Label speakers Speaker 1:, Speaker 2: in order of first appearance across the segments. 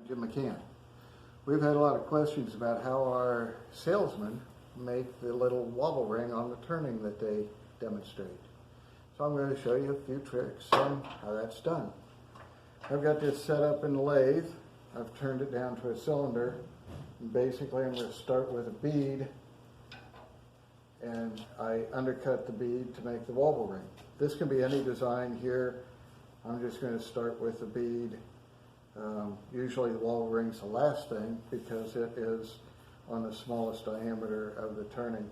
Speaker 1: Jim McCann. We've had a lot of questions about how our salesmen make the little wobble ring on the turning that they demonstrate. So I'm going to show you a few tricks on how that's done. I've got this set up in the lathe. I've turned it down to a cylinder. And basically I'm going to start with a bead, and I undercut the bead to make the wobble ring. This can be any design here. I'm just going to start with a bead. Usually the wobble ring's the last thing because it is on the smallest diameter of the turning.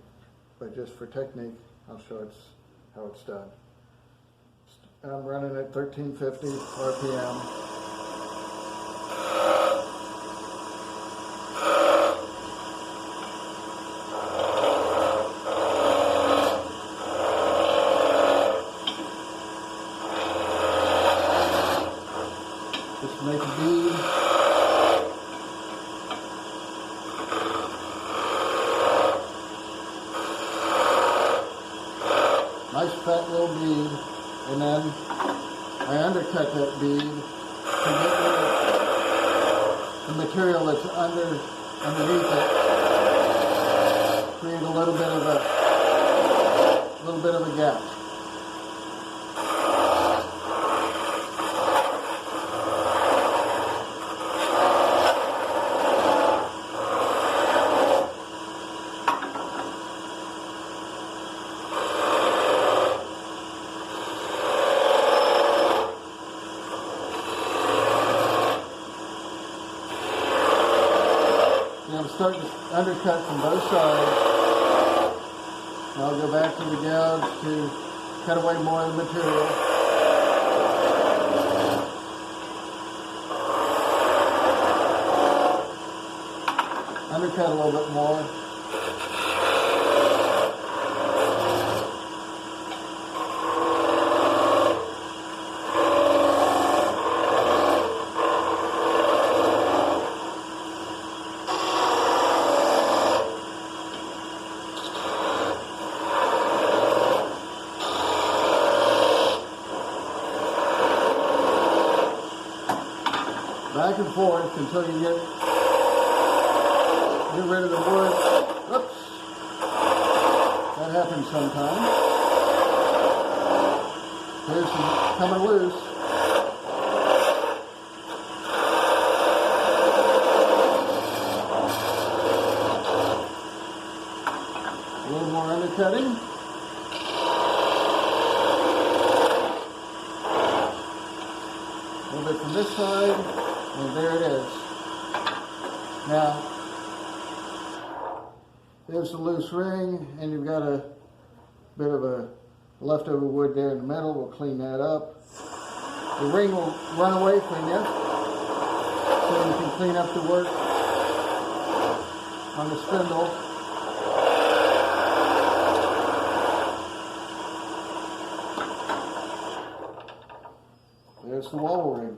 Speaker 1: But just for technique, I'll show how it's done. I'm running at 1350 RPM. Just make a bead. Nice fat little bead, and then I undercut that bead to get rid of the material that's underneath it. Create a little bit of a gap. I'm starting to undercut from both sides. And I'll go back to the gouge to cut away more of the material. Undercut a little bit more. Back and forth until you get rid of the wood. Oops. That happens sometimes. Here's some coming loose. A little more undercutting. A little bit from this side. And there it is. Now, there's the loose ring, and you've got a bit of a leftover wood there in the middle. We'll clean that up. The ring will run away from you, so you can clean up the work on the spindle. There's the wobble ring.